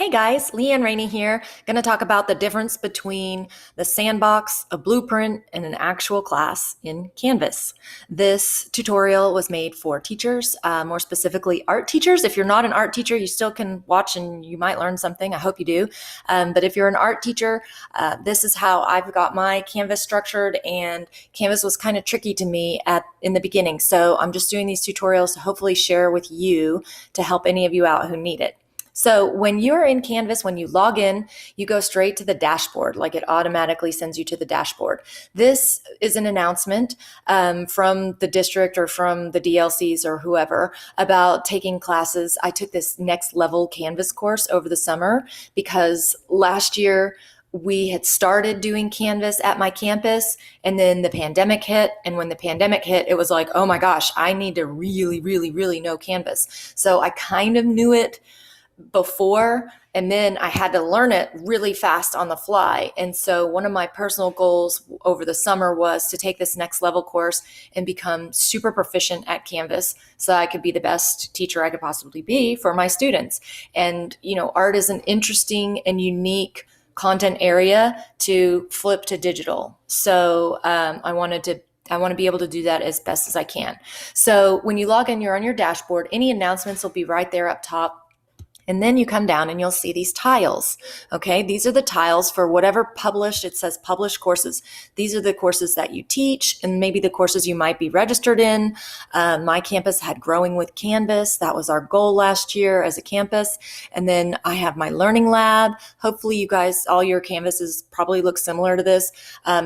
Hey guys, Leanne Rainey here. Going to talk about the difference between the Sandbox, a blueprint, and an actual class in Canvas. This tutorial was made for teachers, more specifically art teachers. If you're not an art teacher, you still can watch and you might learn something. I hope you do. But if you're an art teacher, this is how I've got my Canvas structured, and Canvas was kind of tricky to me in the beginning. So I'm just doing these tutorials to hopefully share with you to help any of you out who need it. So when you're in Canvas, when you log in, you go straight to the dashboard, like it automatically sends you to the dashboard. This is an announcement from the district or from the DLCs or whoever about taking classes. I took this next level Canvas course over the summer because last year we had started doing Canvas at my campus, and then the pandemic hit. And when the pandemic hit, it was like, oh my gosh, I need to really, really, really know Canvas. So I kind of knew it before, and then I had to learn it really fast on the fly. And so one of my personal goals over the summer was to take this next level course and become super proficient at Canvas so I could be the best teacher I could possibly be for my students. And, art is an interesting and unique content area to flip to digital. So I want to be able to do that as best as I can. So when you log in, you're on your dashboard. Any announcements will be right there up top. And then you come down and you'll see these tiles. Okay, these are the tiles for whatever published. It says published courses. These are the courses that you teach and maybe the courses you might be registered in. My campus had Growing with Canvas. That was our goal last year as a campus. And then I have my Learning Lab. Hopefully you guys, all your Canvases probably look similar to this.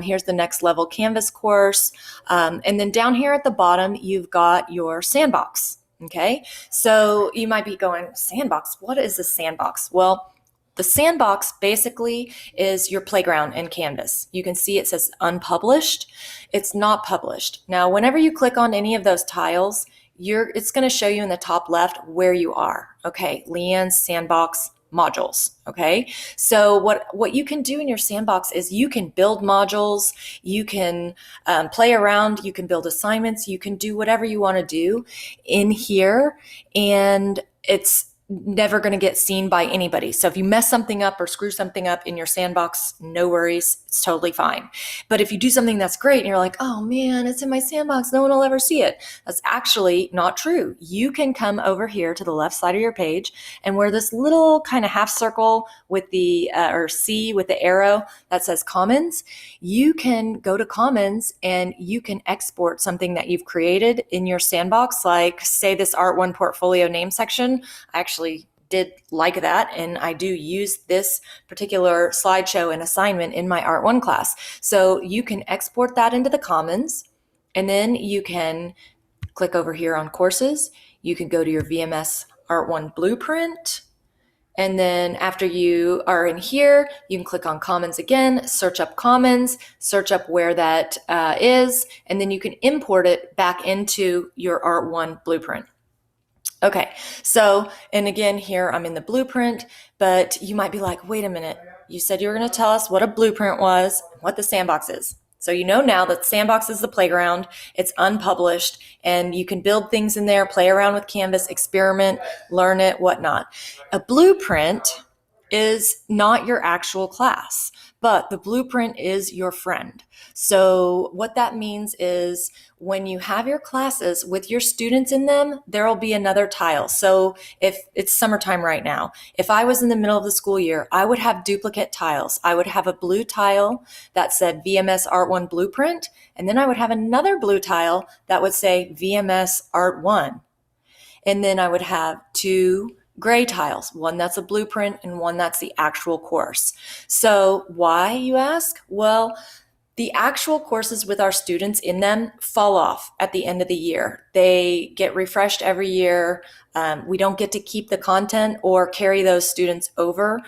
Here's the next level Canvas course. And then down here at the bottom, you've got your Sandbox. Okay, so you might be going, Sandbox, what is a Sandbox? Well, the Sandbox basically is your playground in Canvas. You can see it says unpublished. It's not published. Now, whenever you click on any of those tiles, it's going to show you in the top left where you are. Okay, Leanne's Sandbox modules. Okay, so what you can do in your Sandbox is you can build modules, you can play around, you can build assignments, you can do whatever you want to do in here, and it's never going to get seen by anybody. So if you mess something up or screw something up in your Sandbox, no worries, it's totally fine. But if you do something that's great and you're like, oh man, it's in my Sandbox, no one will ever see it, that's actually not true. You can come over here to the left side of your page, and where this little kind of half circle with the or C with the arrow that says Commons, you can go to Commons and you can export something that you've created in your Sandbox, like say this Art One portfolio name section. I actually did like that, and I do use this particular slideshow and assignment in my Art 1 class. So you can export that into the Commons, and then you can click over here on courses. You can go to your VMS Art 1 blueprint, and then after you are in here, you can click on Commons again, search up Commons, search up where that is, and then you can import it back into your Art 1 blueprint. Okay, so, and again, here I'm in the blueprint, but you might be like, wait a minute, you said you were going to tell us what a blueprint was, what the Sandbox is. So you know now that Sandbox is the playground, it's unpublished, and you can build things in there, play around with Canvas, experiment, learn it, whatnot. A blueprint is not your actual class, but the blueprint is your friend. So what that means is when you have your classes with your students in them, there will be another tile. So if it's summertime right now, if I was in the middle of the school year, I would have duplicate tiles. I would have a blue tile that said VMS Art 1 Blueprint, and then I would have another blue tile that would say VMS Art 1. And then I would have two gray tiles, one that's a blueprint and one that's the actual course. So why, you ask? Well, the actual courses with our students in them fall off at the end of the year. They get refreshed every year. We don't get to keep the content or carry those students over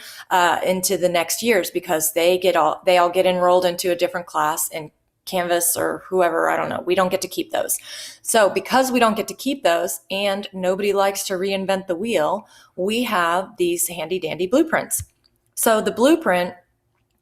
into the next years because they all get enrolled into a different class and Canvas or whoever, I don't know, we don't get to keep those. So because we don't get to keep those and nobody likes to reinvent the wheel, we have these handy dandy blueprints. So the blueprint,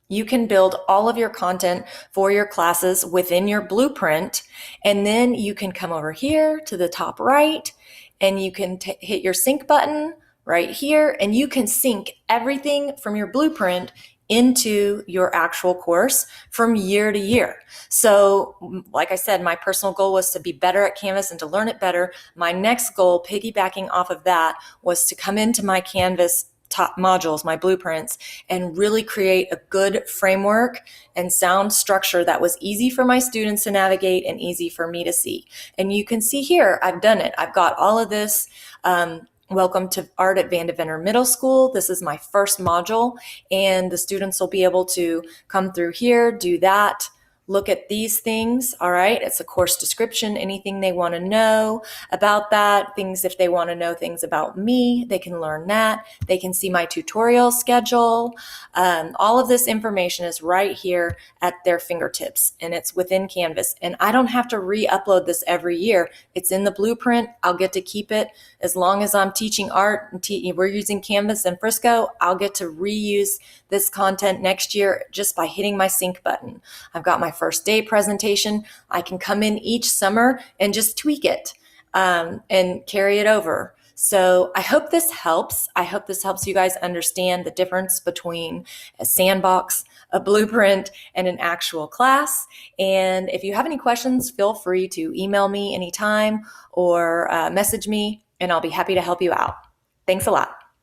you can build all of your content for your classes within your blueprint, and then you can come over here to the top right and you can hit your sync button, right here, and you can sync everything from your blueprint into your actual course from year to year. So, like I said, my personal goal was to be better at Canvas and to learn it better. My next goal, piggybacking off of that, was to come into my Canvas top modules, my blueprints, and really create a good framework and sound structure that was easy for my students to navigate and easy for me to see. And you can see here, I've done it. I've got all of this. Welcome to Art at Vandeventer Middle School. This is my first module, and the students will be able to come through here, do that, look at these things. All right, it's a course description, anything they want to know about that, things if they want to know things about me, they can learn that. They can see my tutorial schedule. All of this information is right here at their fingertips, and it's within Canvas. And I don't have to re-upload this every year. It's in the blueprint. I'll get to keep it as long as I'm teaching art and we're using Canvas and Frisco. I'll get to reuse this content next year just by hitting my sync button. I've got my first day presentation. I can come in each summer and just tweak it and carry it over. So I hope this helps. I hope this helps you guys understand the difference between a sandbox, a blueprint, and an actual class. And if you have any questions, feel free to email me anytime or message me, and I'll be happy to help you out. Thanks a lot.